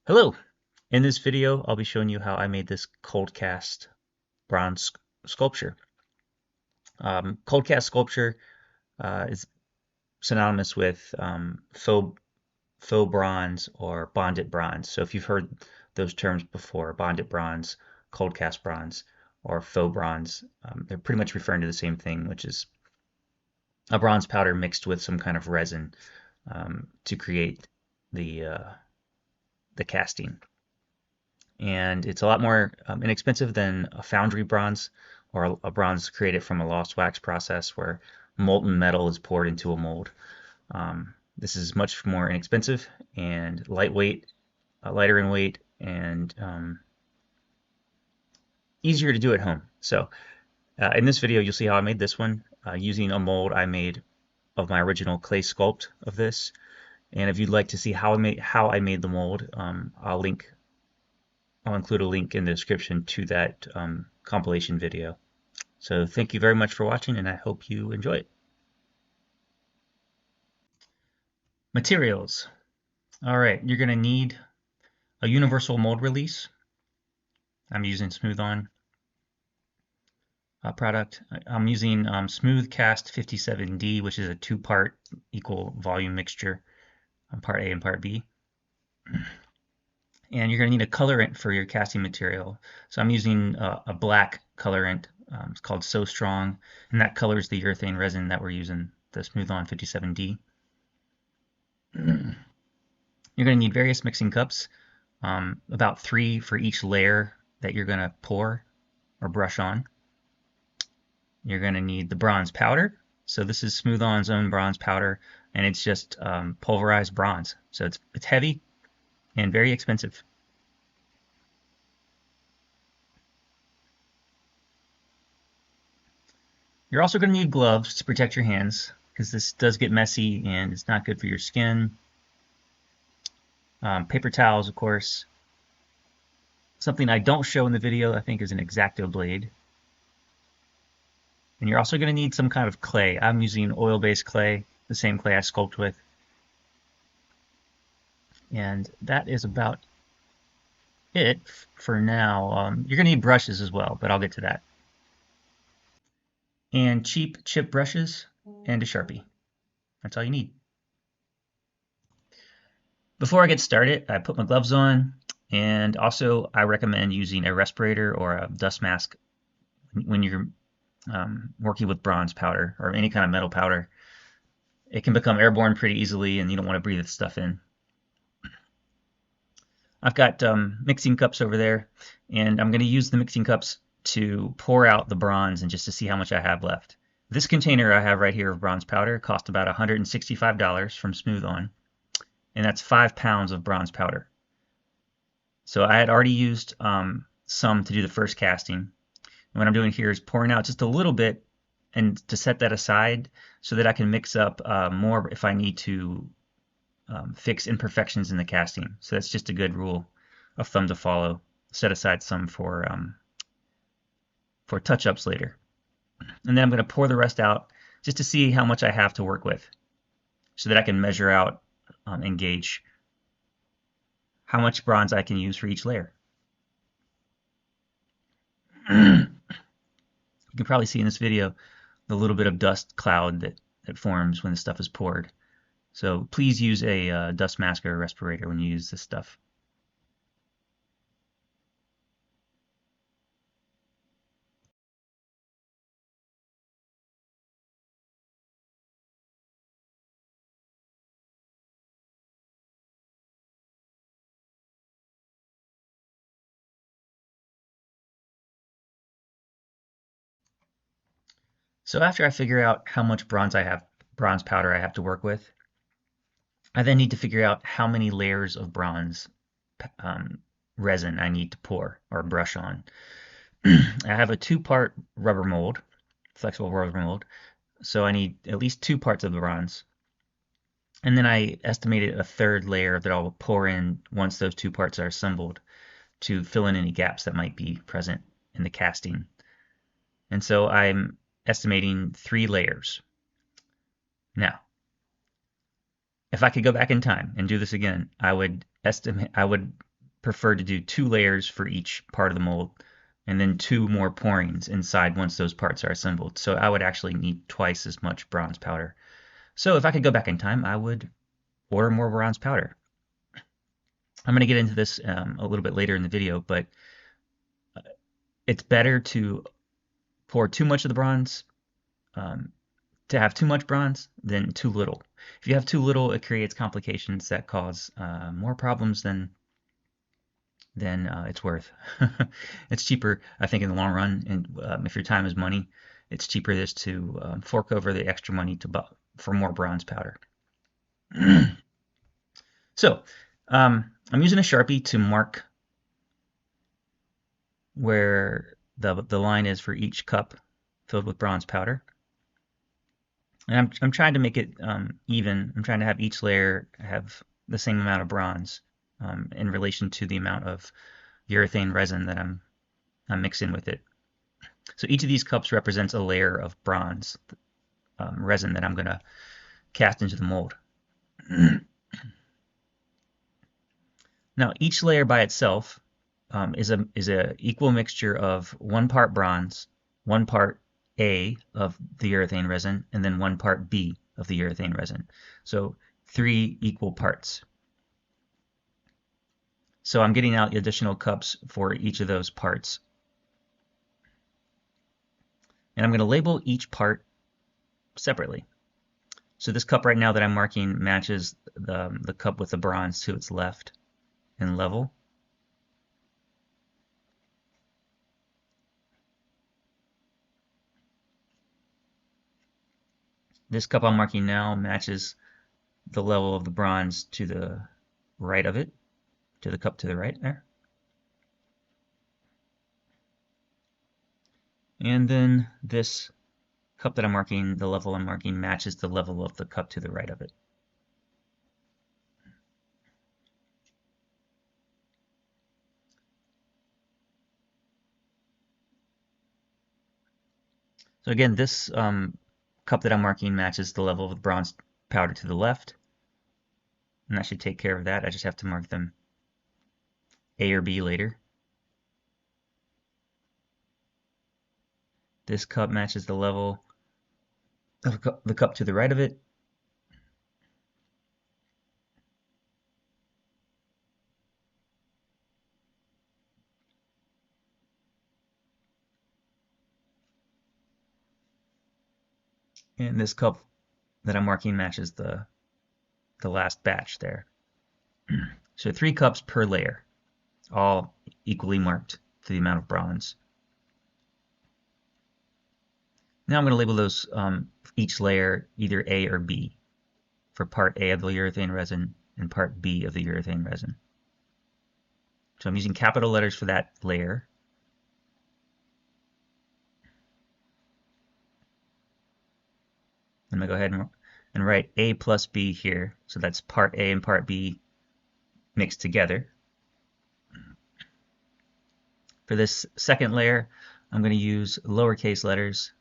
Hello! In this video, I'll be showing you how I made this cold cast bronze sculpture. Cold cast sculpture is synonymous with faux bronze or bonded bronze. So if you've heard those terms before, bonded bronze, cold cast bronze, or faux bronze, they're pretty much referring to the same thing, which is a bronze powder mixed with some kind of resin to create the casting. And it's a lot more inexpensive than a foundry bronze or a bronze created from a lost wax process where molten metal is poured into a mold. This is much more inexpensive and lightweight, lighter in weight, and easier to do at home. So in this video, you'll see how I made this one using a mold I made of my original clay sculpt of this. And if you'd like to see how I made the mold, I'll include a link in the description to that compilation video. So thank you very much for watching, and I hope you enjoy it. Materials. All right, you're going to need a universal mold release. I'm using Smooth On product. I'm using Smooth Cast 57D, which is a two-part equal volume mixture, part A and part B. And you're going to need a colorant for your casting material. So I'm using a black colorant. It's called So Strong, and that colors the urethane resin that we're using, the Smooth On 57D. You're going to need various mixing cups, about 3 for each layer that you're going to pour or brush on. You're going to need the bronze powder. So this is Smooth On's own bronze powder, and it's just pulverized bronze. So it's heavy and very expensive. You're also going to need gloves to protect your hands because this does get messy and it's not good for your skin. Paper towels, of course. Something I don't show in the video, I think, is an X-Acto blade. And you're also going to need some kind of clay. I'm using oil-based clay, the same clay I sculpt with. And that is about it for now. You're going to need brushes as well, but I'll get to that. And cheap chip brushes and a Sharpie. That's all you need. Before I get started, I put my gloves on, and also I recommend using a respirator or a dust mask when you're working with bronze powder or any kind of metal powder. It can become airborne pretty easily, and you don't want to breathe the stuff in. I've got mixing cups over there, and I'm going to use the mixing cups to pour out the bronze and just to see how much I have left. This container I have right here of bronze powder cost about $165 from Smooth On, and that's 5 pounds of bronze powder. So I had already used some to do the first casting. And what I'm doing here is pouring out just a little bit and to set that aside so that I can mix up more if I need to fix imperfections in the casting. So that's just a good rule of thumb to follow. Set aside some for touch-ups later. And then I'm going to pour the rest out just to see how much I have to work with so that I can measure out and gauge how much bronze I can use for each layer. You can probably see in this video the little bit of dust cloud that forms when the stuff is poured. So please use a dust mask or a respirator when you use this stuff. So after I figure out how much bronze powder I have to work with, I then need to figure out how many layers of bronze resin I need to pour or brush on. I have a 2-part rubber mold, flexible rubber mold, so I need at least 2 parts of the bronze. And then I estimated a 3rd layer that I'll pour in once those 2 parts are assembled to fill in any gaps that might be present in the casting. And so I'm estimating 3 layers. Now, if I could go back in time and do this again, I would prefer to do 2 layers for each part of the mold, and then 2 more pourings inside once those parts are assembled. So I would actually need twice as much bronze powder. So if I could go back in time, I would order more bronze powder. I'm going to get into this a little bit later in the video, but it's better to pour too much of the bronze, to have too much bronze than too little. If you have too little, it creates complications that cause more problems than it's worth. It's cheaper, I think, in the long run, and if your time is money, it's cheaper just to fork over the extra money for more bronze powder. So I'm using a Sharpie to mark where the line is for each cup filled with bronze powder. And I'm trying to make it even. I'm trying to have each layer have the same amount of bronze in relation to the amount of urethane resin that I'm mixing with it. So each of these cups represents a layer of bronze resin that I'm going to cast into the mold. Now each layer by itself is a equal mixture of 1 part bronze, 1 part A of the urethane resin, and then 1 part B of the urethane resin. So 3 equal parts. So I'm getting out additional cups for each of those parts. And I'm going to label each part separately. So this cup right now that I'm marking matches the cup with the bronze to its left and level. This cup I'm marking now matches the level of the bronze to the right of it, to the cup to the right there. And then this cup that I'm marking, the level I'm marking, matches the level of the cup to the right of it. So again, this cup that I'm marking matches the level of the bronze powder to the left. And that should take care of that. I just have to mark them A or B later. This cup matches the level of the cup to the right of it. And this cup that I'm marking matches the last batch there. So 3 cups per layer, all equally marked to the amount of bronze. Now I'm going to label those each layer either A or B for part A of the urethane resin and part B of the urethane resin. So I'm using capital letters for that layer. I'm going to go ahead and write A plus B here. So that's part A and part B mixed together. For this second layer, I'm going to use lowercase letters.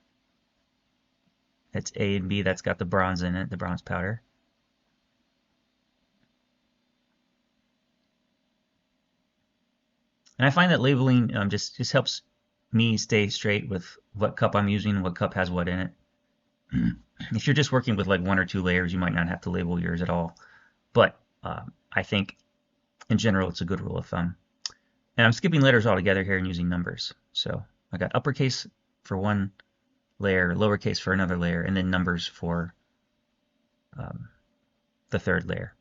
That's A and B. That's got the bronze in it, the bronze powder. And I find that labeling just helps me stay straight with what cup I'm using, what cup has what in it. If you're just working with like 1 or 2 layers, you might not have to label yours at all. But I think in general, it's a good rule of thumb. And I'm skipping letters altogether here and using numbers. So I got uppercase for one layer, lowercase for another layer, and then numbers for the third layer.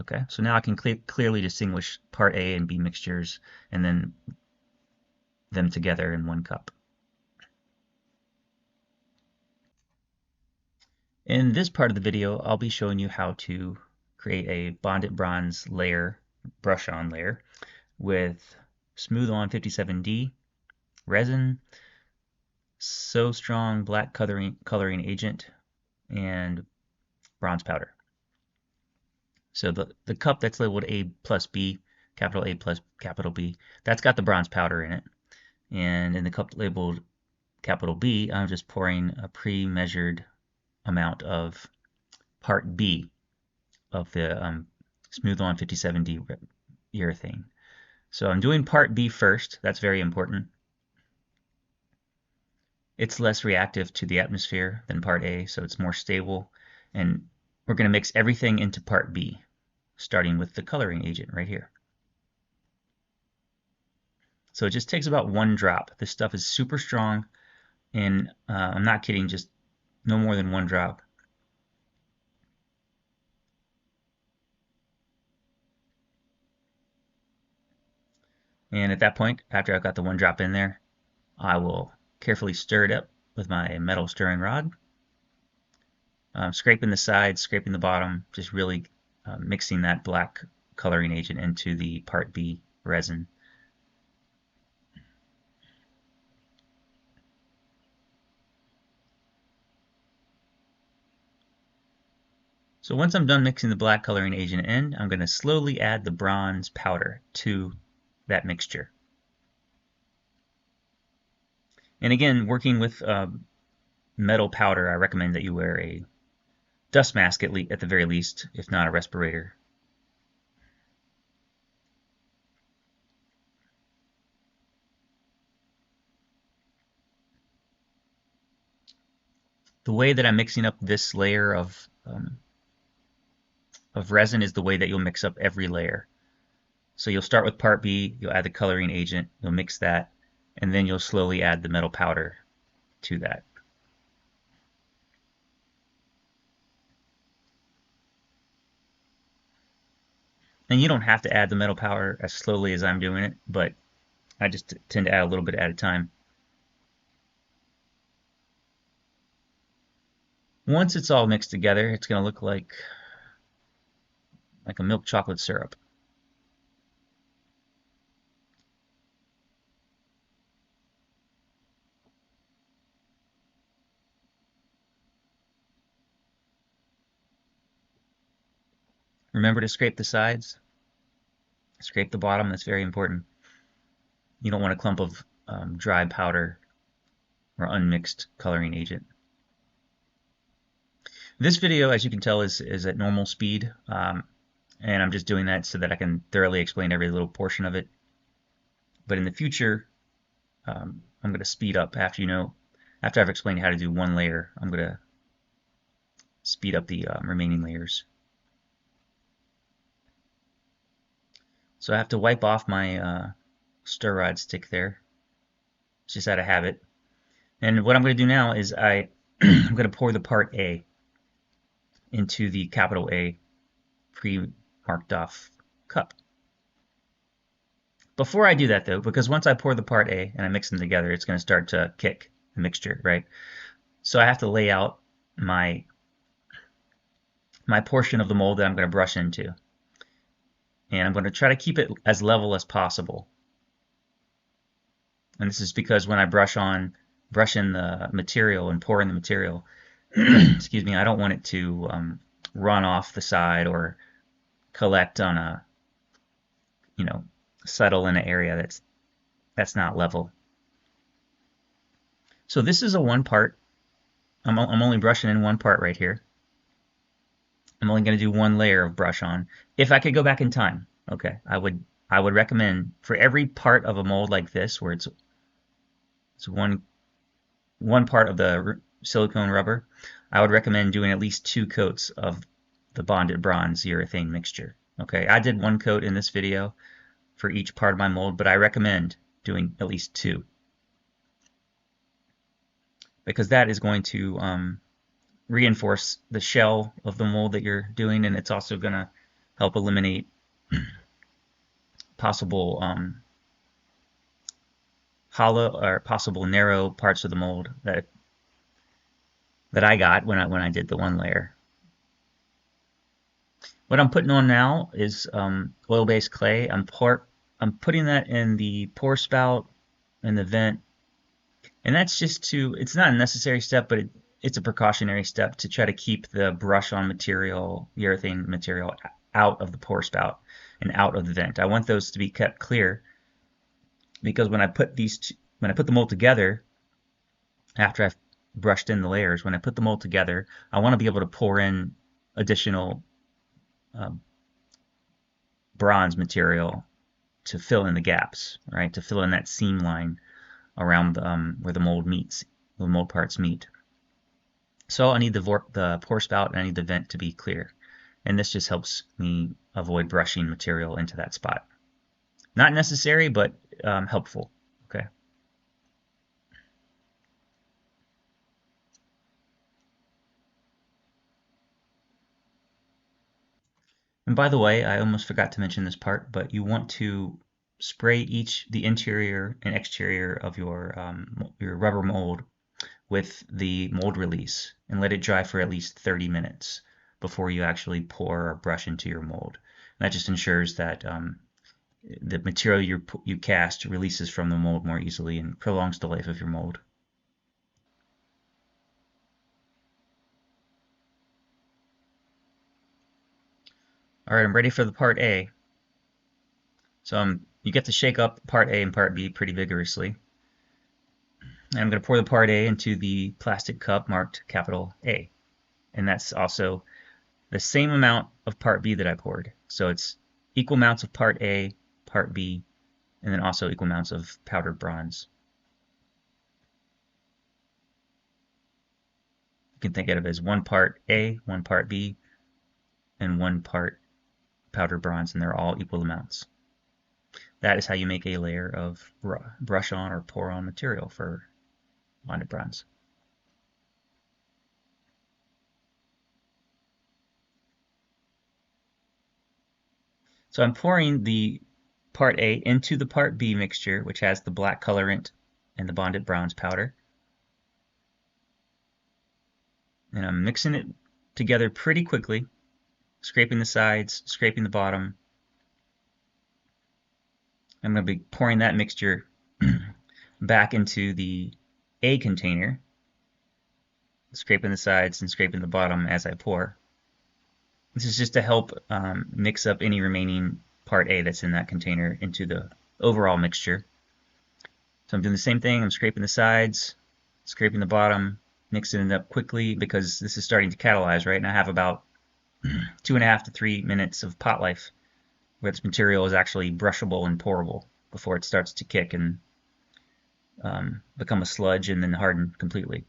Okay, so now I can clearly distinguish part A and B mixtures and then them together in 1 cup. In this part of the video, I'll be showing you how to create a bonded bronze layer, brush-on layer, with Smooth On 57D resin, So Strong black coloring agent, and bronze powder. So the cup that's labeled A plus B, capital A plus capital B, that's got the bronze powder in it. And in the cup labeled capital B, I'm just pouring a pre-measured amount of part B of the Smooth On 57D urethane. So I'm doing part B first. That's very important. It's less reactive to the atmosphere than part A, so it's more stable. And we're going to mix everything into part B, starting with the coloring agent right here. So it just takes about 1 drop. This stuff is super strong, and I'm not kidding, just no more than 1 drop. And at that point, after I've got the 1 drop in there, I will carefully stir it up with my metal stirring rod. Scraping the sides, scraping the bottom, just really mixing that black coloring agent into the part B resin. So once I'm done mixing the black coloring agent in, I'm going to slowly add the bronze powder to that mixture. And again, working with metal powder, I recommend that you wear a dust mask at the very least, if not a respirator. The way that I'm mixing up this layer of resin is the way that you'll mix up every layer. So you'll start with part B, you'll add the coloring agent, you'll mix that, and then you'll slowly add the metal powder to that. And you don't have to add the metal powder as slowly as I'm doing it, but I just tend to add a little bit at a time. Once it's all mixed together, it's going to look like a milk chocolate syrup. Remember to scrape the sides, scrape the bottom, that's very important. You don't want a clump of dry powder or unmixed coloring agent. This video, as you can tell, is at normal speed, and I'm just doing that so that I can thoroughly explain every little portion of it. But in the future, I'm going to speed up after I've explained how to do 1 layer. I'm going to speed up the remaining layers. So I have to wipe off my stir rod stick there. It's just out of habit. And what I'm going to do now is I'm going to pour the part A into the capital A pre-marked off cup. Before I do that though, because once I pour the part A and I mix them together, it's going to start to kick the mixture, right? So I have to lay out my portion of the mold that I'm going to brush into. And I'm going to try to keep it as level as possible. And this is because when I brush in the material and pour in the material, excuse me, I don't want it to run off the side or collect on settle in an area that's not level. So this is a 1 part. I'm only brushing in 1 part right here. I'm only going to do 1 layer of brush on. If I could go back in time, okay, I would recommend for every part of a mold like this, where it's one part of the silicone rubber, I would recommend doing at least 2 coats of the bonded bronze urethane mixture. Okay, I did 1 coat in this video for each part of my mold, but I recommend doing at least 2, because that is going to reinforce the shell of the mold that you're doing, and it's also going to help eliminate possible hollow or possible narrow parts of the mold that I got when I did the 1 layer. What I'm putting on now is oil-based clay. I'm putting that in the pour spout and the vent, and that's just it's not a necessary step, but it's a precautionary step to try to keep the brush-on material, urethane material, out of the pour spout and out of the vent. I want those to be kept clear, because when I put the mold together, after I've brushed in the layers, when I put the mold together, I want to be able to pour in additional bronze material to fill in the gaps, right? To fill in that seam line around where the mold meets, the mold parts meet. So I need the pour spout and I need the vent to be clear. And this just helps me avoid brushing material into that spot. Not necessary, but helpful. Okay. And by the way, I almost forgot to mention this part, but you want to spray the interior and exterior of your rubber mold with the mold release and let it dry for at least 30 minutes before you actually pour or brush into your mold. And that just ensures that the material you cast releases from the mold more easily and prolongs the life of your mold. All right, I'm ready for the part A. So you get to shake up part A and part B pretty vigorously. And I'm going to pour the part A into the plastic cup marked capital A. And that's also the same amount of part B that I poured. So it's equal amounts of part A, part B, and then also equal amounts of powdered bronze. You can think of it as 1 part A, 1 part B, and 1 part powdered bronze, and they're all equal amounts. That is how you make a layer of brush on or pour on material for bonded bronze. So I'm pouring the part A into the part B mixture, which has the black colorant and the bonded bronze powder. And I'm mixing it together pretty quickly, scraping the sides, scraping the bottom. I'm going to be pouring that mixture back into the A container, scraping the sides and scraping the bottom as I pour. This is just to help mix up any remaining part A that's in that container into the overall mixture. So I'm doing the same thing. I'm scraping the sides, scraping the bottom, mixing it up quickly because this is starting to catalyze, right? And I have about 2.5 to 3 minutes of pot life where this material is actually brushable and pourable before it starts to kick and become a sludge and then harden completely.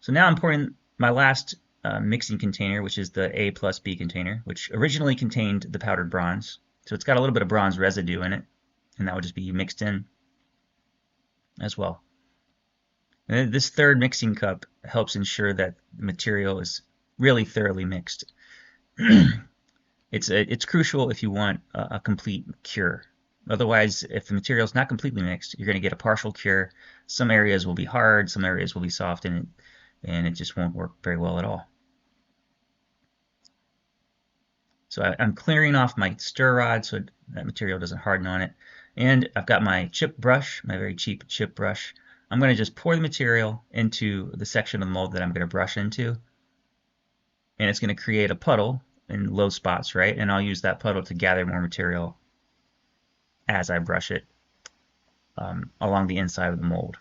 So now I'm pouring my last mixing container, which is the A plus B container, which originally contained the powdered bronze. So it's got a little bit of bronze residue in it, and that would just be mixed in as well. And this third mixing cup helps ensure that the material is really thoroughly mixed. It's crucial if you want a complete cure. Otherwise, if the material is not completely mixed, you're going to get a partial cure. Some areas will be hard, some areas will be soft, and it just won't work very well at all. So I'm clearing off my stir rod so that material doesn't harden on it. And I've got my chip brush, my very cheap chip brush. I'm going to just pour the material into the section of the mold that I'm going to brush into. And it's going to create a puddle in low spots, right? And I'll use that puddle to gather more material as I brush it along the inside of the mold.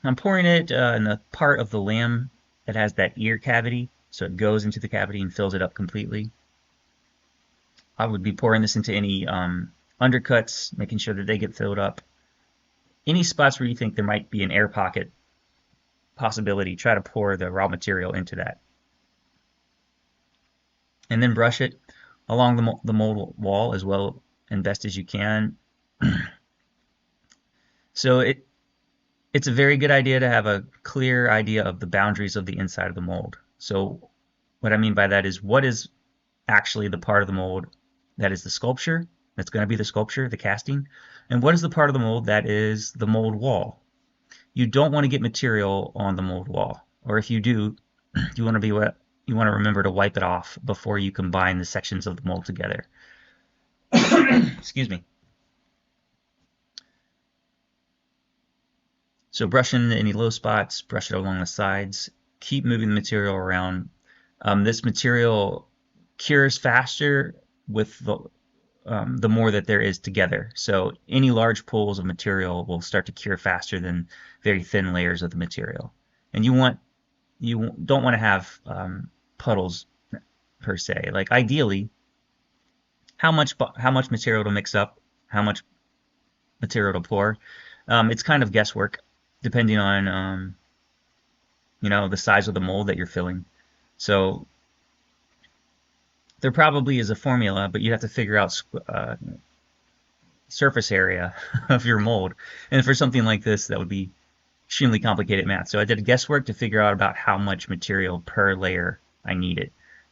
I'm pouring it in the part of the lamb that has that ear cavity, so it goes into the cavity and fills it up completely. I would be pouring this into any undercuts, making sure that they get filled up. Any spots where you think there might be an air pocket possibility, try to pour the raw material into that. And then brush it along the mold wall as well and best as you can. So it's a very good idea to have a clear idea of the boundaries of the inside of the mold. So what I mean by that is what is actually the part of the mold that is the sculpture, that's going to be the sculpture, the casting, and what is the part of the mold that is the mold wall. You don't want to get material on the mold wall, or if you do, you want to remember to wipe it off before you combine the sections of the mold together. Excuse me. So brush in any low spots, brush it along the sides, keep moving the material around. This material cures faster with the more that there is together. So any large pools of material will start to cure faster than very thin layers of the material. And you don't want to have puddles per se. Like ideally, how much material to mix up, how much material to pour. It's kind of guesswork depending on the size of the mold that you're filling. So there probably is a formula, but you have to figure out surface area of your mold. And for something like this, that would be extremely complicated math. So I did guesswork to figure out about how much material per layer I needed.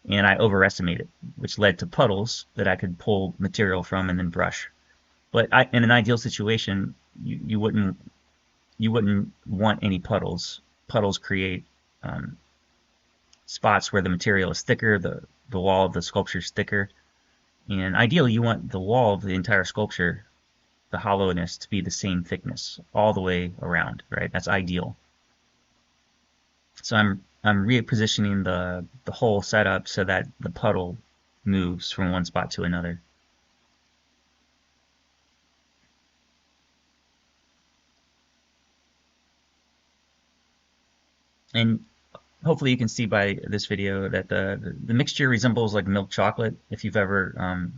And I overestimated, which led to puddles that I could pull material from and then brush. But in an ideal situation, you wouldn't want any puddles. Puddles create spots where the material is thicker, the wall of the sculpture is thicker, and ideally you want the wall of the entire sculpture, the hollowness, to be the same thickness all the way around, right? That's ideal. So I'm repositioning the whole setup so that the puddle moves from one spot to another. And hopefully you can see by this video that the mixture resembles like milk chocolate. If you've ever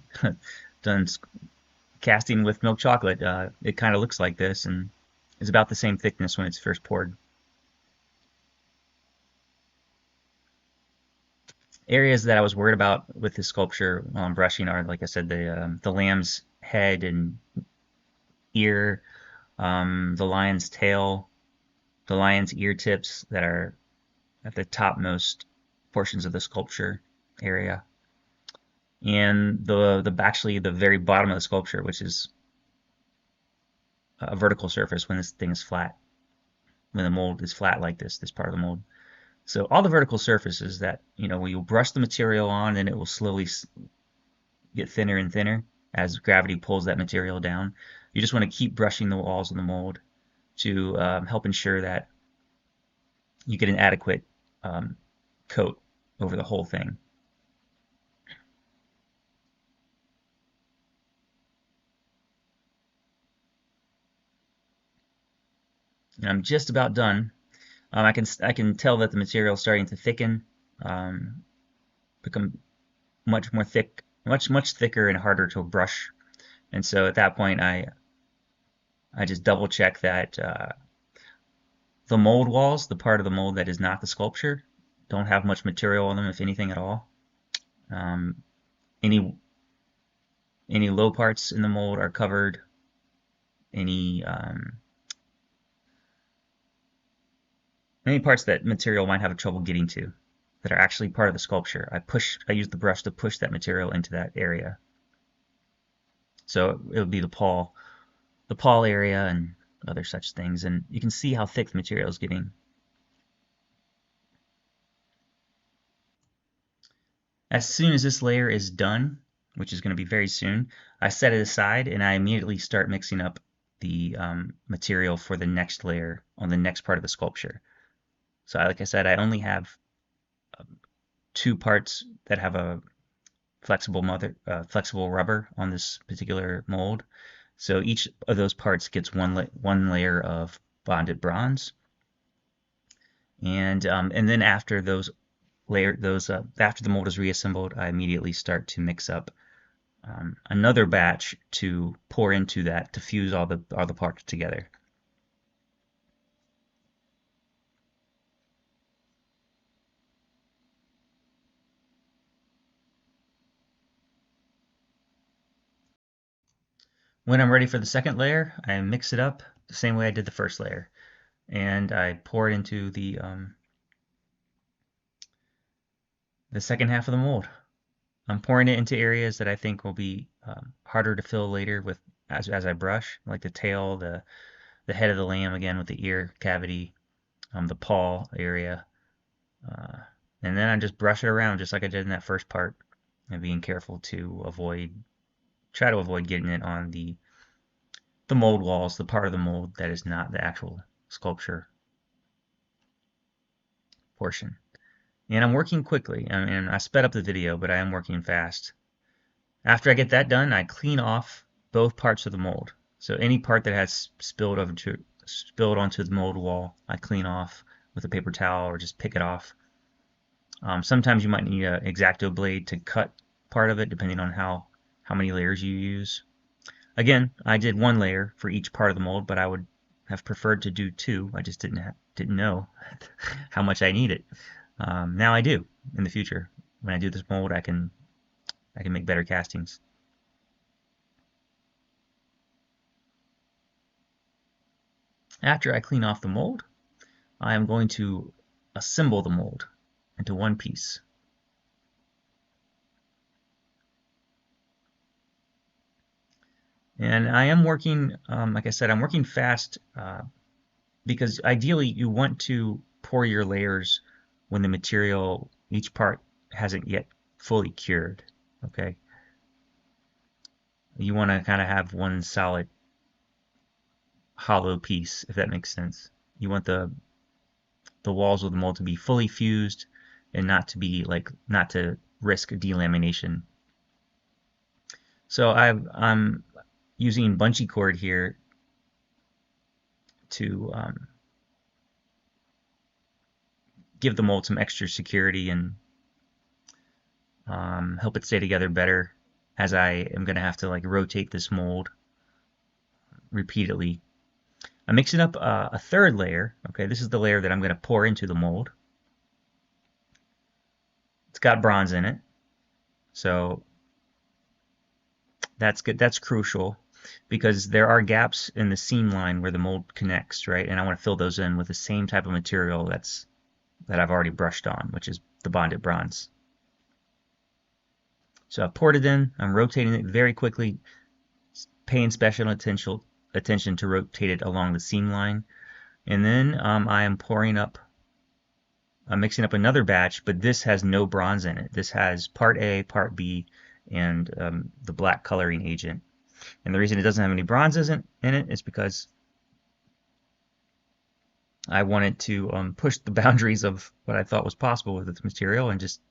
done casting with milk chocolate, it kind of looks like this, and is about the same thickness when it's first poured. Areas that I was worried about with this sculpture brushing are, like I said, the lamb's head and ear, the lion's tail, the lion's ear tips that are at the topmost portions of the sculpture area, and actually the very bottom of the sculpture, which is a vertical surface when this thing is flat, when the mold is flat like this part of the mold. So all the vertical surfaces that, when you brush the material on, and it will slowly get thinner and thinner as gravity pulls that material down. You just want to keep brushing the walls of the mold to help ensure that you get an adequate coat over the whole thing. And I'm just about done. I can tell that the material is starting to thicken, become much more thick, much thicker and harder to brush. And so at that point, I just double check that the mold walls, the part of the mold that is not the sculpture, don't have much material on them, if anything at all. Any low parts in the mold are covered. Any parts that material might have trouble getting to that are actually part of the sculpture, I use the brush to push that material into that area. So it would be the paw area and other such things, and you can see how thick the material is getting. As soon as this layer is done, which is going to be very soon, I set it aside and I immediately start mixing up the material for the next layer on the next part of the sculpture. So like I said, I only have 2 parts that have a flexible rubber on this particular mold. So each of those parts gets one layer of bonded bronze, and then after after the mold is reassembled, I immediately start to mix up another batch to pour into that to fuse all the parts together. When I'm ready for the second layer, I mix it up the same way I did the first layer, and I pour it into the second half of the mold. I'm pouring it into areas that I think will be harder to fill later as I brush, like the tail, the head of the lamb again with the ear cavity, the paw area, and then I just brush it around just like I did in that first part, and being careful to try to avoid getting it on the mold walls, the part of the mold that is not the actual sculpture portion. And I'm working quickly. I mean, I sped up the video, but I am working fast. After I get that done, I clean off both parts of the mold. So any part that has spilled onto the mold wall, I clean off with a paper towel or just pick it off. Sometimes you might need an X-Acto blade to cut part of it, depending on how how many layers you use. Again, I did one layer for each part of the mold, but I would have preferred to do two. I just didn't know how much I needed. Now I do. In the future, when I do this mold, I can make better castings. After I clean off the mold, I am going to assemble the mold into one piece. And I am working, like I said, I'm working fast because ideally you want to pour your layers when the material, each part hasn't yet fully cured, okay? You want to kind of have one solid hollow piece, if that makes sense. You want the walls of the mold to be fully fused and not to risk delamination. So I'm using bungee cord here to give the mold some extra security and help it stay together better, as I am going to have to like rotate this mold repeatedly. I'm mixing up a third layer. Okay, this is the layer that I'm going to pour into the mold. It's got bronze in it, so that's good. That's crucial because there are gaps in the seam line where the mold connects, right? And I want to fill those in with the same type of material that I've already brushed on, which is the bonded bronze. So I've poured it in. I'm rotating it very quickly, paying special attention to rotate it along the seam line. And then I am I'm mixing up another batch, but this has no bronze in it. This has part A, part B, and the black coloring agent. And the reason it doesn't have any bronze in it is because I wanted to push the boundaries of what I thought was possible with this material and just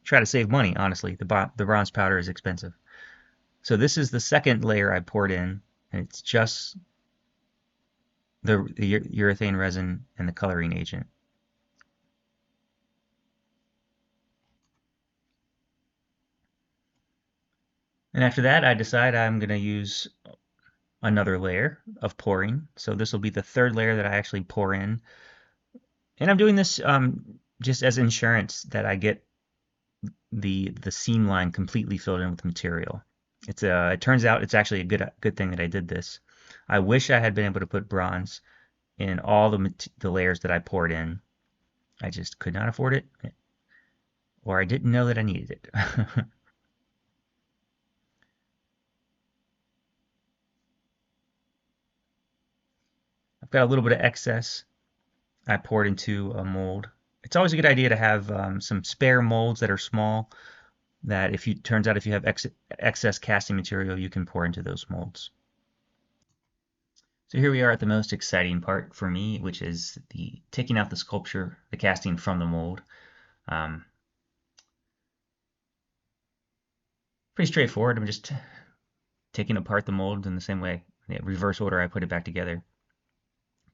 try to save money, honestly. The bronze powder is expensive. So this is the second layer I poured in, and it's just the urethane resin and the coloring agent. And after that, I decide I'm going to use another layer of pouring. So this will be the third layer that I actually pour in. And I'm doing this just as insurance that I get the seam line completely filled in with material. It turns out it's actually a good thing that I did this. I wish I had been able to put bronze in all the layers that I poured in. I just could not afford it, or I didn't know that I needed it. I've got a little bit of excess I poured into a mold. It's always a good idea to have some spare molds that are small, that turns out if you have excess casting material, you can pour into those molds. So here we are at the most exciting part for me, which is taking out the sculpture, the casting from the mold. Pretty straightforward. I'm just taking apart the mold in the same way, reverse order I put it back together.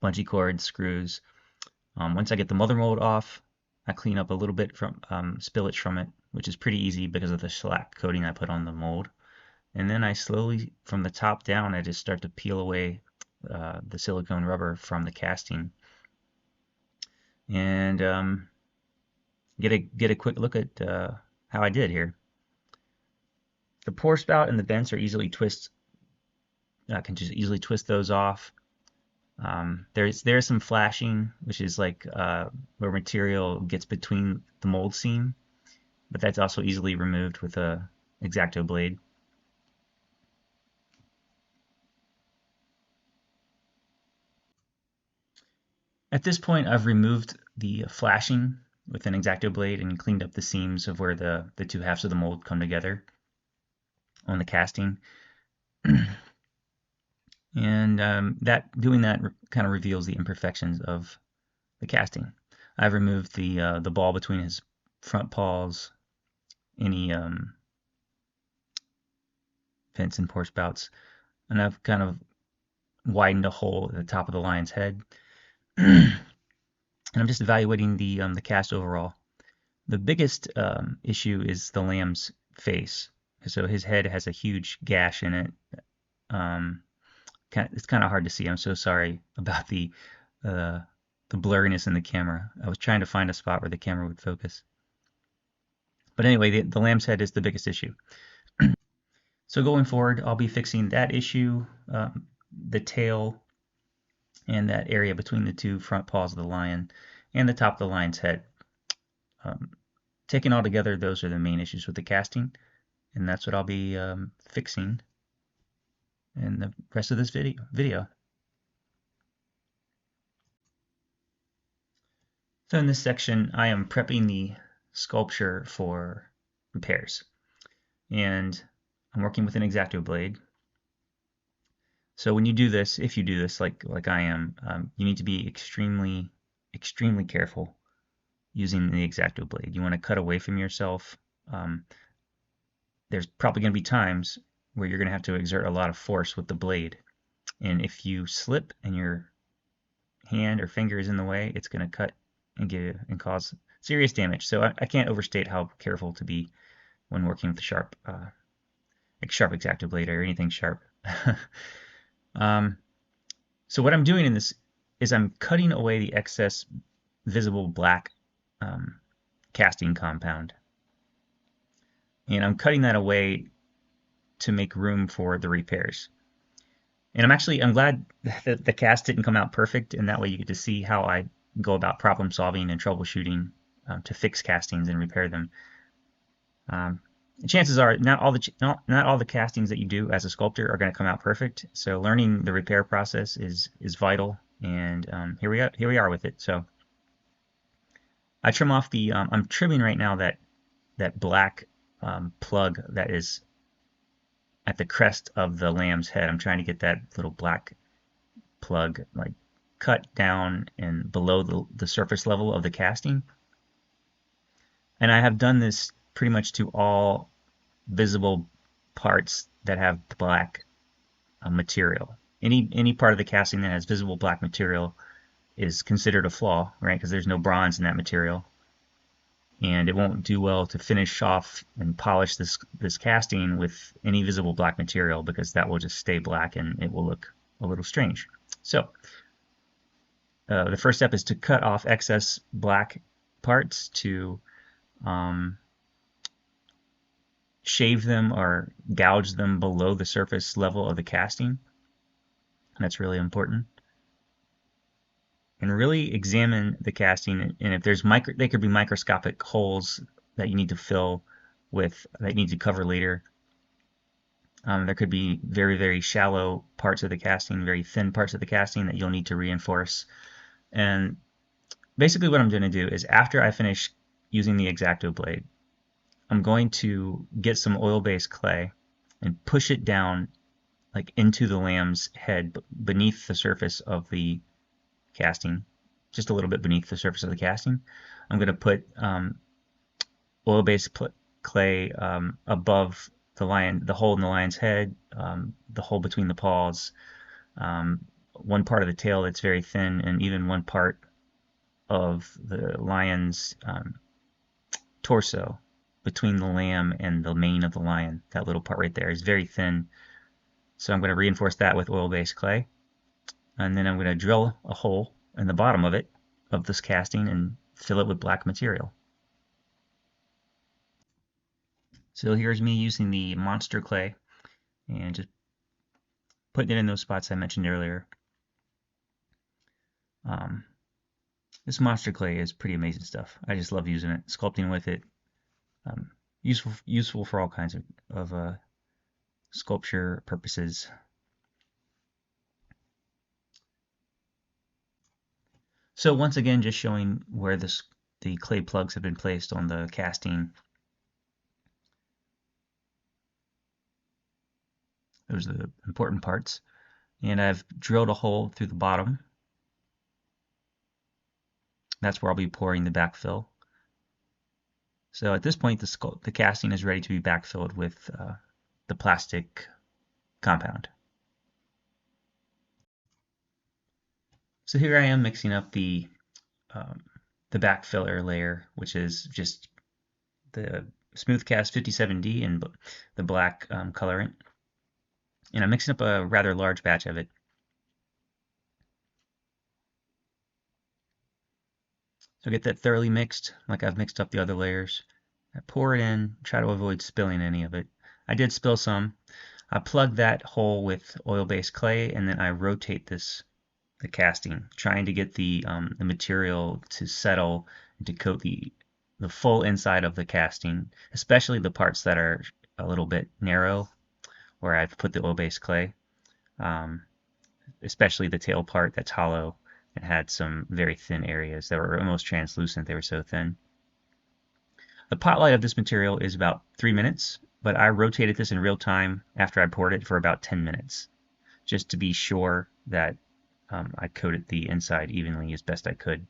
Bungee cord, screws. Once I get the mother mold off, I clean up a little bit from spillage from it, which is pretty easy because of the shellac coating I put on the mold. And then I slowly, from the top down, I just start to peel away the silicone rubber from the casting, and get a quick look at how I did here. The pour spout and the vents are easily I can just easily twist those off. There's some flashing, which is like where material gets between the mold seam, but that's also easily removed with a X-Acto blade. At this point, I've removed the flashing with an X-Acto blade and cleaned up the seams of where the two halves of the mold come together on the casting. And doing that kind of reveals the imperfections of the casting. I've removed the ball between his front paws, any vents and pour spouts, and I've kind of widened a hole at the top of the lion's head. And I'm just evaluating the cast overall. The biggest issue is the lamb's face. So his head has a huge gash in it. Um, it's kind of hard to see. I'm so sorry about uh, the blurriness in the camera. I was trying to find a spot where the camera would focus. But anyway, the lamb's head is the biggest issue. So going forward, I'll be fixing that issue, the tail, and that area between the two front paws of the lion, and the top of the lion's head. Um, Taken all together, those are the main issues with the casting, and that's what I'll be fixing in the rest of this video. So in this section, I am prepping the sculpture for repairs, and I'm working with an X-Acto blade. So when you do this, if you do this like I am, you need to be extremely careful using the X-Acto blade. You want to cut away from yourself. There's probably going to be times where you're going to have to exert a lot of force with the blade, and if you slip and your hand or finger is in the way, it's going to cut and cause serious damage. So I can't overstate how careful to be when working with the sharp X-Acto blade or anything sharp. So what I'm doing in this is I'm cutting away the excess visible black casting compound, and I'm cutting that away to make room for the repairs. And I'm glad that the cast didn't come out perfect, and that way you get to see how I go about problem solving and troubleshooting to fix castings and repair them. Chances are not all the castings that you do as a sculptor are going to come out perfect. So learning the repair process is vital, and here we are with it. So I trim off the I'm trimming right now that black plug that is at the crest of the lamb's head. I'm trying to get that little black plug like cut down and below the surface level of the casting. And I have done this pretty much to all visible parts that have black material. Any part of the casting that has visible black material is considered a flaw, right? Because there's no bronze in that material, and it won't do well to finish off and polish this casting with any visible black material, because that will just stay black and it will look a little strange. So the first step is to cut off excess black parts, to shave them or gouge them below the surface level of the casting. That's really important. And really examine the casting, and if there's they could be microscopic holes that you need to fill with, that you need to cover later. There could be very shallow parts of the casting, very thin parts of the casting that you'll need to reinforce. And basically what I'm going to do is, after I finish using the X-Acto blade, I'm going to get some oil-based clay and push it down like into the lamb's head, beneath the surface of the casting, just a little bit beneath the surface of the casting. I'm going to put oil-based clay above the hole in the lion's head, the hole between the paws, one part of the tail that's very thin, and even one part of the lion's torso between the lamb and the mane of the lion. That little part right there is very thin. So I'm going to reinforce that with oil-based clay. And then I'm going to drill a hole in the bottom of this casting, and fill it with black material. So here's me using the monster clay and just putting it in those spots I mentioned earlier. This monster clay is pretty amazing stuff. I just love using it, sculpting with it. Useful for all kinds of sculpture purposes. So once again, just showing where the clay plugs have been placed on the casting. Those are the important parts. And I've drilled a hole through the bottom. That's where I'll be pouring the backfill. So at this point, the casting is ready to be backfilled with the plastic compound. So here I am mixing up the backfiller layer, which is just the Smooth Cast 57D in the black colorant. And I'm mixing up a rather large batch of it. So get that thoroughly mixed, like I've mixed up the other layers. I pour it in, try to avoid spilling any of it. I did spill some. I plug that hole with oil-based clay, and then I rotate the casting, trying to get the material to settle and to coat the full inside of the casting, especially the parts that are a little bit narrow, where I've put the oil-based clay, especially the tail part that's hollow and had some very thin areas that were almost translucent. They were so thin. The pot light of this material is about 3 minutes, but I rotated this in real time after I poured it for about 10 minutes, just to be sure that I coated the inside evenly as best I could.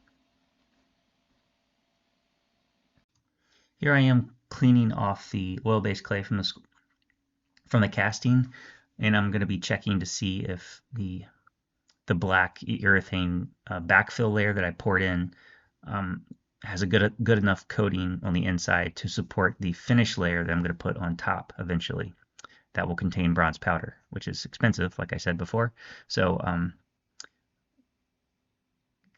Here I am cleaning off the oil-based clay from the casting, and I'm going to be checking to see if the black urethane backfill layer that I poured in has a good enough coating on the inside to support the finish layer that I'm going to put on top eventually. That will contain bronze powder, which is expensive, like I said before. So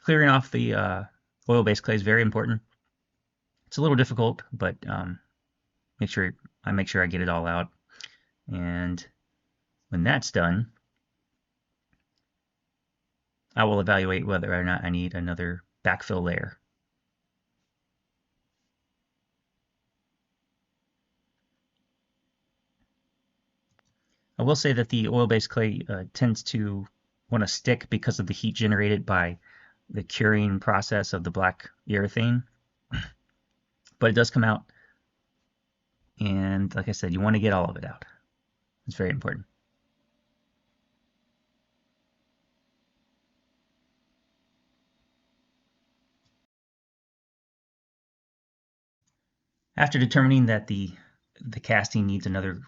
clearing off the oil-based clay is very important. It's a little difficult, but make sure I get it all out. And when that's done, I will evaluate whether or not I need another backfill layer. I will say that the oil-based clay tends to want to stick because of the heat generated by the curing process of the black urethane. But it does come out, and like I said, you want to get all of it out. It's very important. After determining that the casting needs another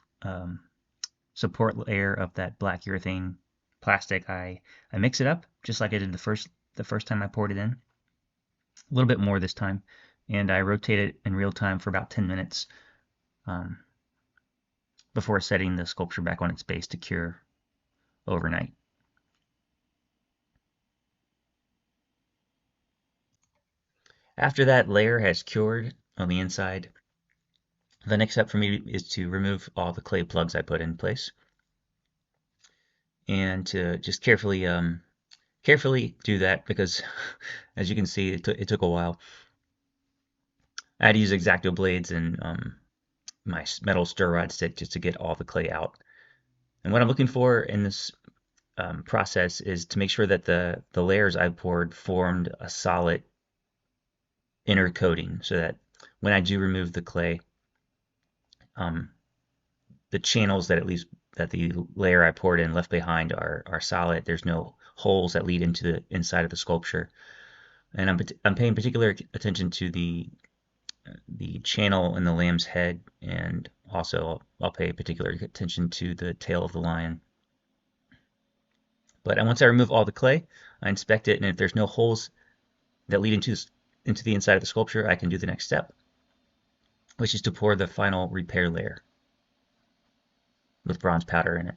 support layer of that black urethane plastic, I mix it up just like I did the first time I poured it in. A little bit more this time, and I rotate it in real time for about 10 minutes before setting the sculpture back on its base to cure overnight. After that layer has cured on the inside, the next step for me is to remove all the clay plugs I put in place, and to just carefully do that, because as you can see, it took a while. I had to use X-Acto blades and my metal stir rod stick just to get all the clay out. And what I'm looking for in this process is to make sure that the layers I poured formed a solid inner coating, so that when I do remove the clay, the channels that the layer I poured in left behind are solid. There's no holes that lead into the inside of the sculpture. And I'm paying particular attention to the channel in the lamb's head, and also I'll pay particular attention to the tail of the lion. But once I remove all the clay, I inspect it, and if there's no holes that lead into the inside of the sculpture, I can do the next step, which is to pour the final repair layer with bronze powder in it.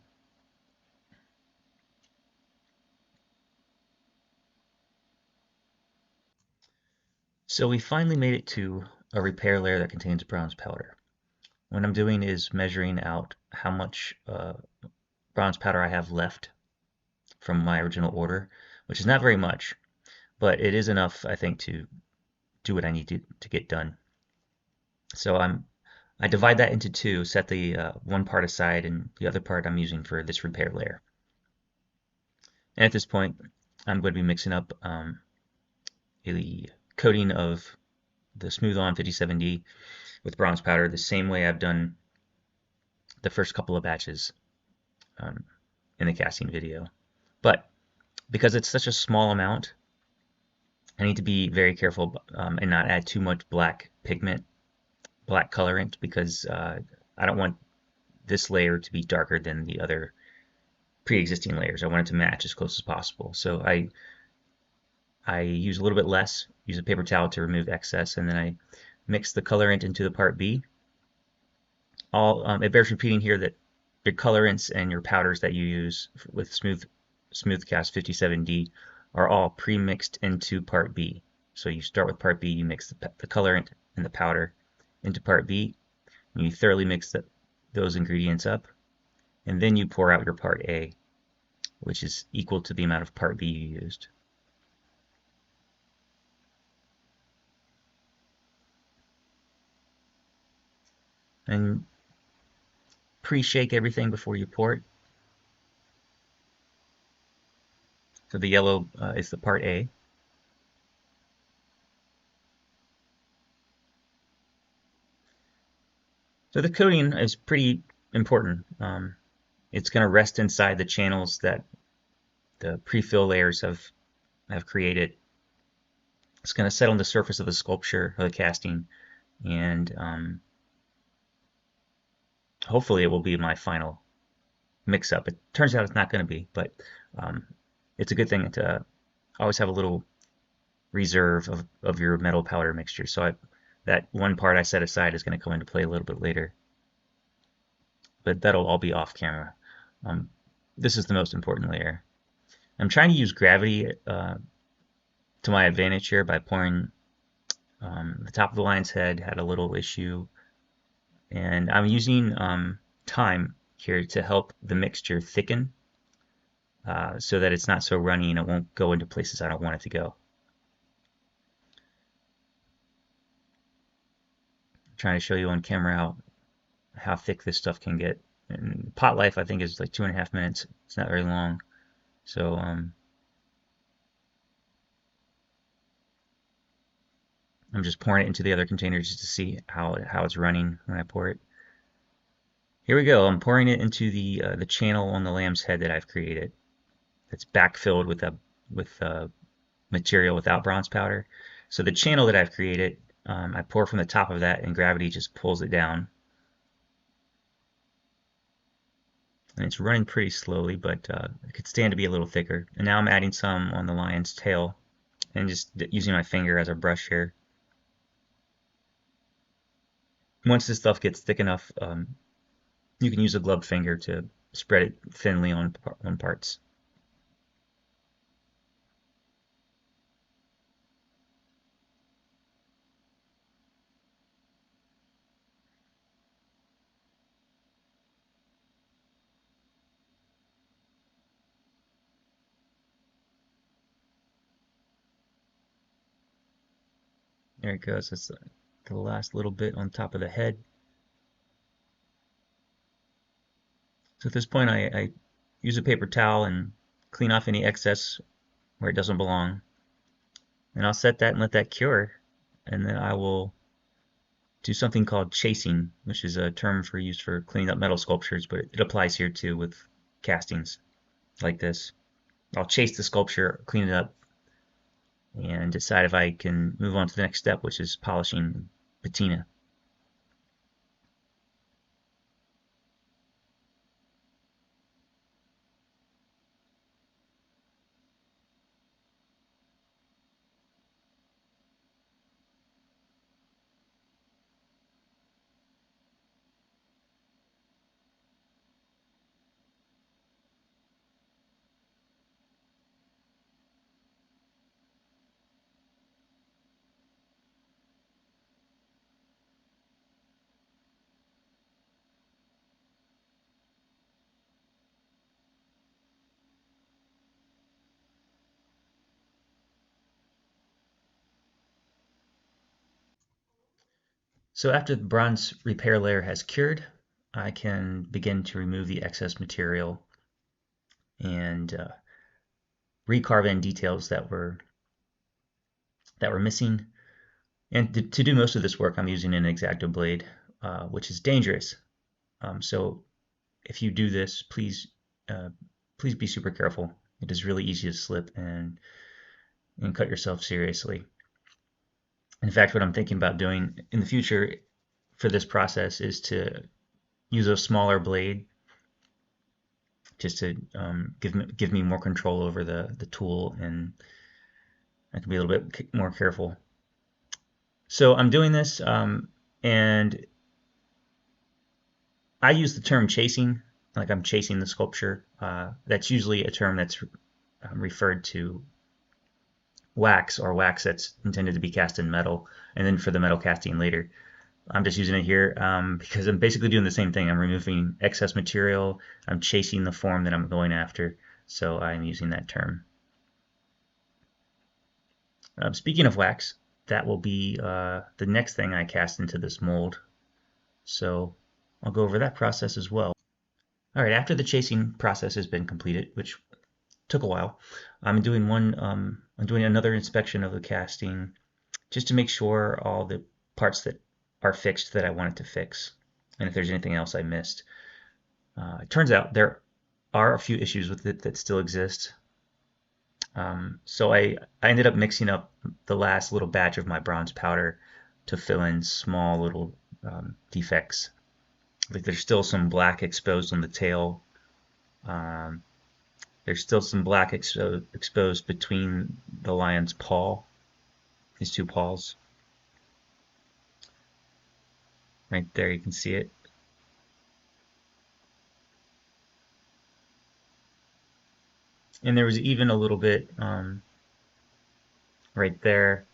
So we finally made it to a repair layer that contains bronze powder. What I'm doing is measuring out how much bronze powder I have left from my original order, which is not very much, but it is enough, I think, to do what I need to get done. So I divide that into two, set the one part aside, and the other part I'm using for this repair layer. And at this point, I'm going to be mixing up the coating of the Smooth On 57D with bronze powder the same way I've done the first couple of batches in the casting video. But because it's such a small amount, I need to be very careful and not add too much black pigment, black colorant, because I don't want this layer to be darker than the other pre-existing layers. I want it to match as close as possible. So I use a little bit less, use a paper towel to remove excess, and then I mix the colorant into the part B, it bears repeating here that your colorants and your powders that you use with Smooth Cast 57D are all pre-mixed into Part B. So you start with Part B, you mix the colorant and the powder into Part B, and you thoroughly mix those ingredients up, and then you pour out your Part A, which is equal to the amount of Part B you used. And pre-shake everything before you pour it. So the yellow is the Part A. So the coating is pretty important. It's going to rest inside the channels that the pre-fill layers have created. It's going to set on the surface of the sculpture or the casting, and hopefully it will be my final mix-up. It turns out it's not going to be, but it's a good thing to always have a little reserve of your metal powder mixture. So that one part I set aside is going to come into play a little bit later, but that'll all be off camera. This is the most important layer. I'm trying to use gravity to my advantage here by pouring the top of the lion's head had a little issue, and I'm using time here to help the mixture thicken so that it's not so runny and it won't go into places I don't want it to go. I'm trying to show you on camera how thick this stuff can get. And pot life I think is like 2.5 minutes. It's not very long. So I'm just pouring it into the other containers just to see how it's running when I pour it. Here we go. I'm pouring it into the channel on the lamb's head that I've created. It's backfilled with material without bronze powder. So the channel that I've created, I pour from the top of that, and gravity just pulls it down. And it's running pretty slowly, but it could stand to be a little thicker. And now I'm adding some on the lion's tail, and just using my finger as a brush here. Once this stuff gets thick enough, you can use a gloved finger to spread it thinly on parts. There it goes. That's the last little bit on top of the head. So at this point, I use a paper towel and clean off any excess where it doesn't belong. And I'll set that and let that cure. And then I will do something called chasing, which is a term used for cleaning up metal sculptures, but it applies here too with castings like this. I'll chase the sculpture, clean it up, and decide if I can move on to the next step, which is polishing patina. So after the bronze repair layer has cured, I can begin to remove the excess material and recarve in details that were missing. And to do most of this work, I'm using an X-Acto blade, which is dangerous. So if you do this, please be super careful. It is really easy to slip and cut yourself seriously. In fact, what I'm thinking about doing in the future for this process is to use a smaller blade just to give me more control over the tool, and I can be a little bit more careful. So I'm doing this, and I use the term chasing, like I'm chasing the sculpture. That's usually a term that's referred to wax or wax that's intended to be cast in metal, and then for the metal casting later. I'm just using it here because I'm basically doing the same thing. I'm removing excess material. I'm chasing the form that I'm going after, so I'm using that term. Speaking of wax, that will be the next thing I cast into this mold. So I'll go over that process as well. All right, after the chasing process has been completed, which took a while, I'm doing another inspection of the casting just to make sure all the parts that are fixed that I wanted to fix, and if there's anything else I missed. It turns out there are a few issues with it that still exist. So I ended up mixing up the last little batch of my bronze powder to fill in small little defects. Like there's still some black exposed on the tail. Um, there's still some black exposed between the lion's paw, his two paws. Right there, you can see it. And there was even a little bit right there.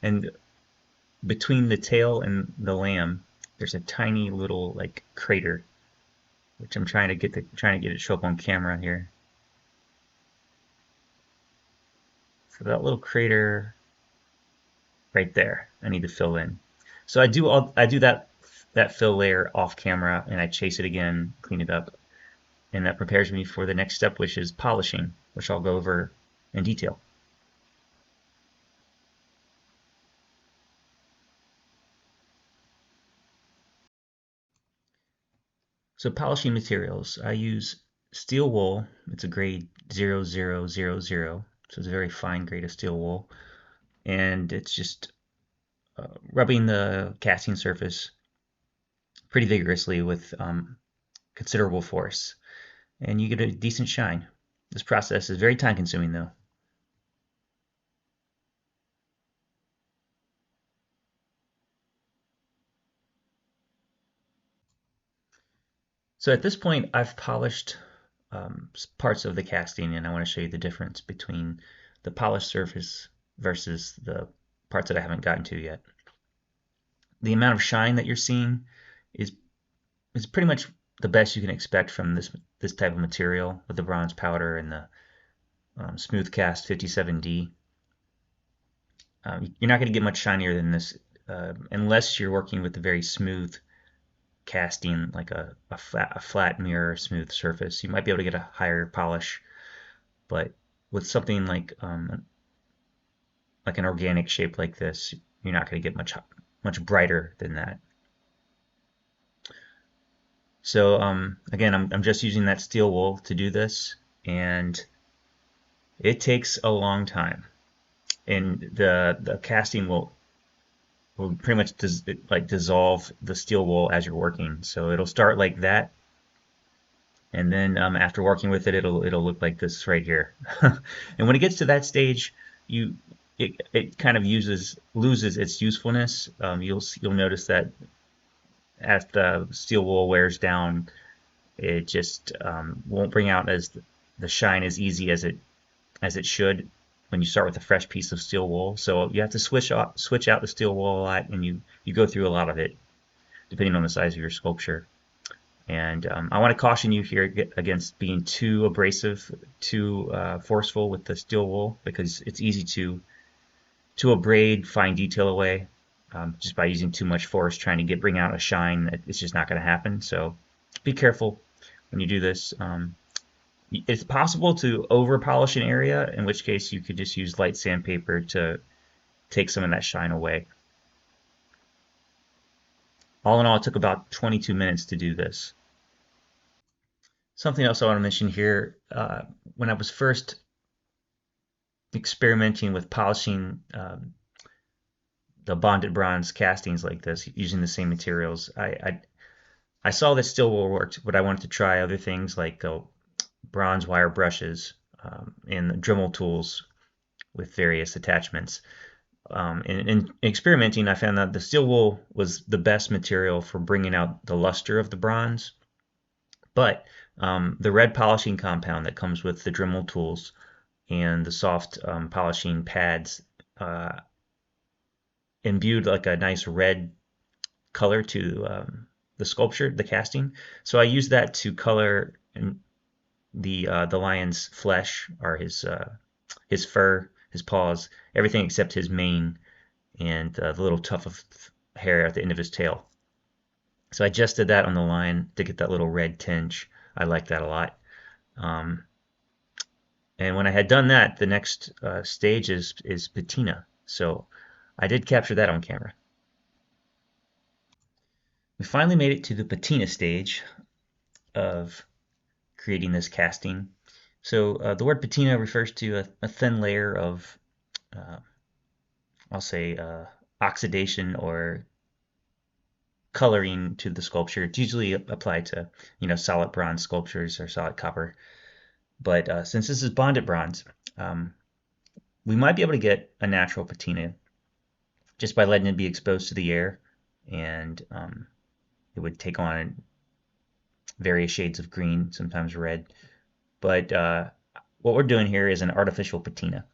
And between the tail and the lamb, there's a tiny little like crater, which I'm trying to get it to show up on camera here. So that little crater right there, I need to fill in. So I do that fill layer off camera, and I chase it again, clean it up, and that prepares me for the next step, which is polishing, which I'll go over in detail. So polishing materials, I use steel wool. It's a grade 0000, so it's a very fine grade of steel wool, and it's just rubbing the casting surface pretty vigorously with considerable force, and you get a decent shine. This process is very time consuming though. So at this point I've polished parts of the casting, and I want to show you the difference between the polished surface versus the parts that I haven't gotten to yet. The amount of shine that you're seeing is pretty much the best you can expect from this type of material with the bronze powder and the smooth cast 57D. You're not going to get much shinier than this unless you're working with a very smooth casting, like a flat mirror smooth surface. You might be able to get a higher polish, but with something like an organic shape like this, you're not going to get much brighter than that. So again, I'm just using that steel wool to do this, and it takes a long time. And the casting will pretty much dissolve the steel wool as you're working. So it'll start like that, and then after working with it, it'll look like this right here. And when it gets to that stage, it kind of loses its usefulness. You'll notice that as the steel wool wears down, it just won't bring out the shine as easy as it should when you start with a fresh piece of steel wool. So you have to switch out the steel wool a lot, and you go through a lot of it depending on the size of your sculpture. And I want to caution you here against being too abrasive, too forceful with the steel wool, because it's easy to abrade fine detail away just by using too much force trying to bring out a shine. It's just not going to happen. So be careful when you do this. It's possible to over polish an area, in which case you could just use light sandpaper to take some of that shine away. All in all, it took about 22 minutes to do this. Something else I want to mention here, when I was first experimenting with polishing the bonded bronze castings like this using the same materials, I saw that steel wool worked, but I wanted to try other things like bronze wire brushes and Dremel tools with various attachments. In experimenting, I found that the steel wool was the best material for bringing out the luster of the bronze, but the red polishing compound that comes with the Dremel tools and the soft polishing pads uh, imbued like a nice red color to the sculpture, the casting. So I used that to color the lion's flesh, or his fur, his paws, everything except his mane and the little tuft of hair at the end of his tail. So I just did that on the lion to get that little red tinge. I like that a lot. Um, and when I had done that, the next stage is patina. So I did capture that on camera. We finally made it to the patina stage of creating this casting. So the word patina refers to a thin layer of, uh, I'll say, oxidation or coloring to the sculpture. It's usually applied to, solid bronze sculptures or solid copper. But since this is bonded bronze, um, we might be able to get a natural patina just by letting it be exposed to the air, and it would take on various shades of green, sometimes red. But what we're doing here is an artificial patina.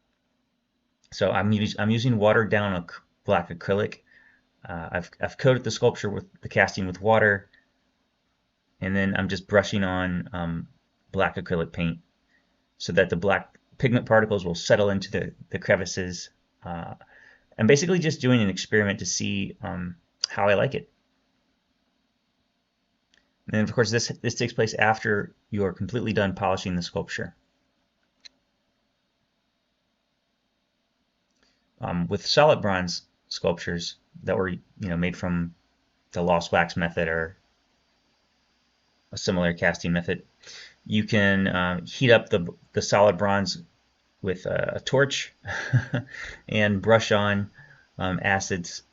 So I'm using watered down black acrylic. I've coated the sculpture with the casting with water, and then I'm just brushing on black acrylic paint so that the black pigment particles will settle into the crevices. I'm basically just doing an experiment to see how I like it. And then of course this takes place after you're completely done polishing the sculpture. With solid bronze sculptures that were made from the lost wax method or a similar casting method, you can heat up the solid bronze with a torch and brush on acids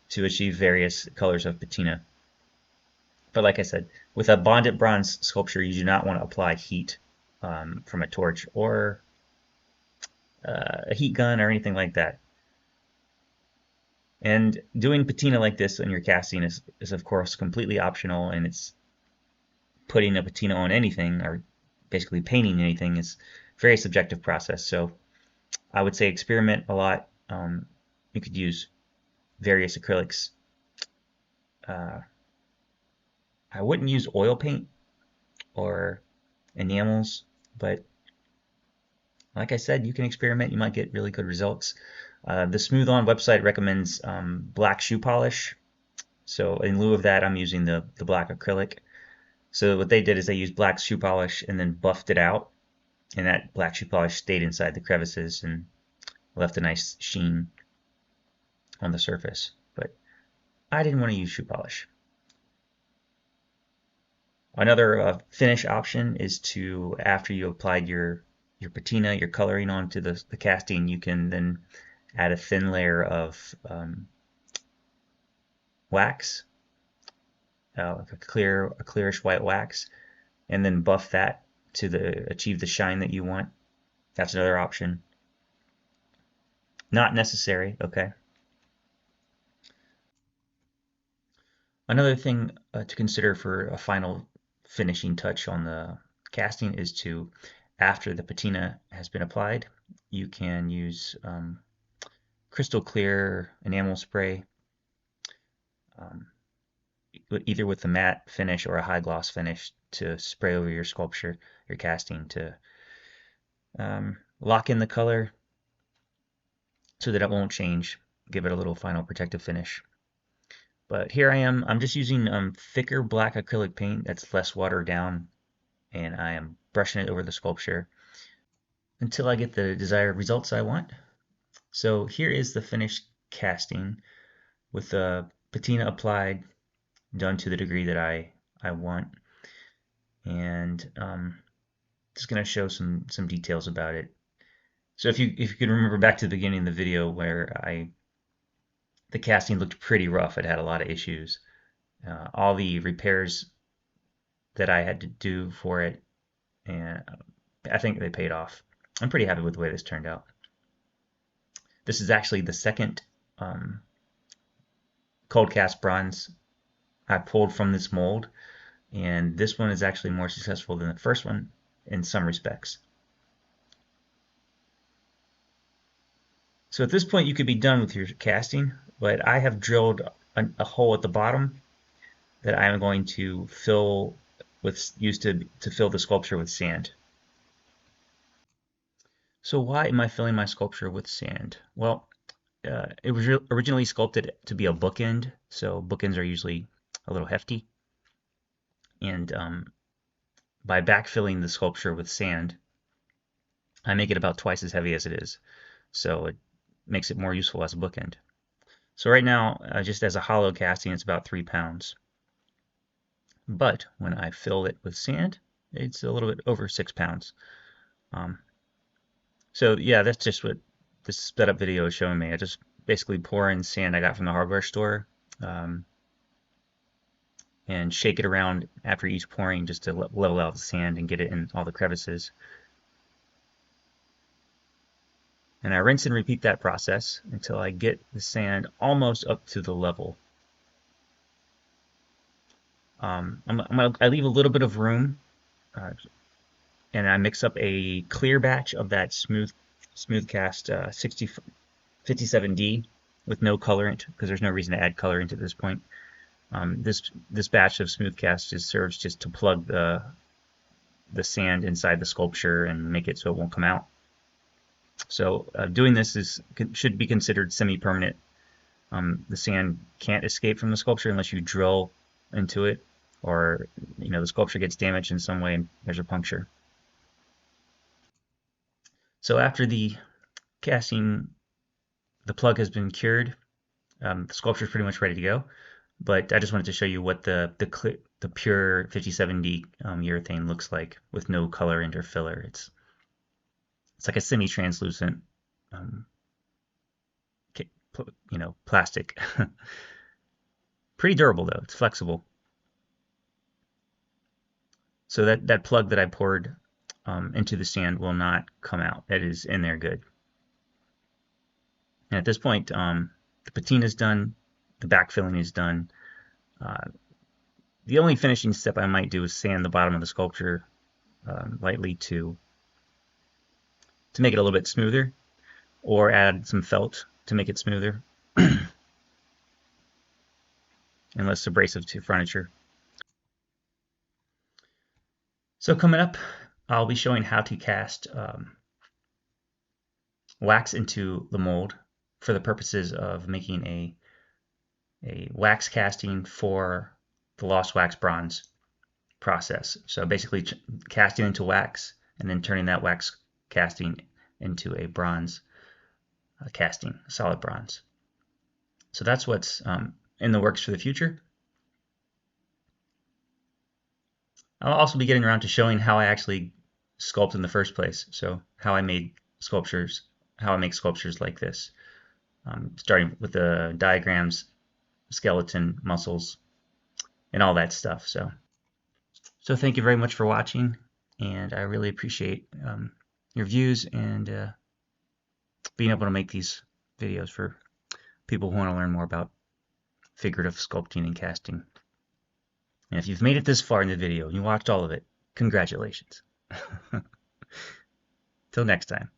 to achieve various colors of patina. But like I said, with a bonded bronze sculpture, you do not want to apply heat from a torch or a heat gun or anything like that. And doing patina like this in your casting is of course completely optional, and it's putting a patina on anything or basically painting anything is a very subjective process. So I would say experiment a lot. You could use various acrylics. I wouldn't use oil paint or enamels, but like I said, you can experiment. You might get really good results. The Smooth On website recommends black shoe polish. So in lieu of that, I'm using the black acrylic. So what they did is they used black shoe polish and then buffed it out, and that black shoe polish stayed inside the crevices and left a nice sheen on the surface. But I didn't want to use shoe polish. Another finish option is to, after you applied your patina, your coloring onto the casting, you can then add a thin layer of wax, like a clearish white wax, and then buff that to achieve the shine that you want. That's another option. Not necessary, okay? Another thing to consider for a final finishing touch on the casting is to, after the patina has been applied, you can use crystal clear enamel spray, either with the matte finish or a high gloss finish, to spray over your sculpture, your casting, to lock in the color so that it won't change, give it a little final protective finish. But here I am, I'm just using thicker black acrylic paint that's less watered down, and I am brushing it over the sculpture until I get the desired results I want. So here is the finished casting with the patina applied, done to the degree that I want, and just going to show some details about it. So if you can remember back to the beginning of the video where the casting looked pretty rough, it had a lot of issues. All the repairs that I had to do for it, and I think they paid off. I'm pretty happy with the way this turned out. This is actually the second cold cast bronze I pulled from this mold, and this one is actually more successful than the first one in some respects. So at this point you could be done with your casting, but I have drilled a hole at the bottom that I am going to fill with, used to fill the sculpture with sand. So why am I filling my sculpture with sand? Well, it was originally sculpted to be a bookend, so bookends are usually a little hefty. And by backfilling the sculpture with sand, I make it about twice as heavy as it is. So it makes it more useful as a bookend. So right now, just as a hollow casting, it's about 3 pounds. But when I fill it with sand, it's a little bit over 6 pounds. So yeah, that's just what this sped up video is showing me. I just basically pour in sand I got from the hardware store and shake it around after each pouring just to level out the sand and get it in all the crevices. And I rinse and repeat that process until I get the sand almost up to the level. I leave a little bit of room, and I mix up a clear batch of that smooth cast 57D with no colorant, because there's no reason to add colorant at this point. This batch of smooth cast just serves just to plug the sand inside the sculpture and make it so it won't come out. So doing this should be considered semi-permanent. The sand can't escape from the sculpture unless you drill into it, or the sculpture gets damaged in some way and there's a puncture. So after the casting, the plug has been cured, the sculpture is pretty much ready to go. But I just wanted to show you what the pure 57D urethane looks like with no colorant or filler. It's like a semi-translucent, plastic. Pretty durable though. It's flexible. So that plug that I poured into the sand will not come out. That is in there good. And at this point, the patina is done. The backfilling is done. The only finishing step I might do is sand the bottom of the sculpture lightly to make it a little bit smoother, or add some felt to make it smoother and less abrasive to furniture. So coming up, I'll be showing how to cast wax into the mold for the purposes of making a wax casting for the lost wax bronze process. So basically casting into wax and then turning that wax casting into a bronze casting, solid bronze. So that's what's in the works for the future. I'll also be getting around to showing how I actually sculpt in the first place. So how I made sculptures, how I make sculptures like this, starting with the diagrams, skeleton, muscles, and all that stuff. So thank you very much for watching, and I really appreciate your views and being able to make these videos for people who want to learn more about figurative sculpting and casting. And if you've made it this far in the video and you watched all of it, congratulations. Till next time.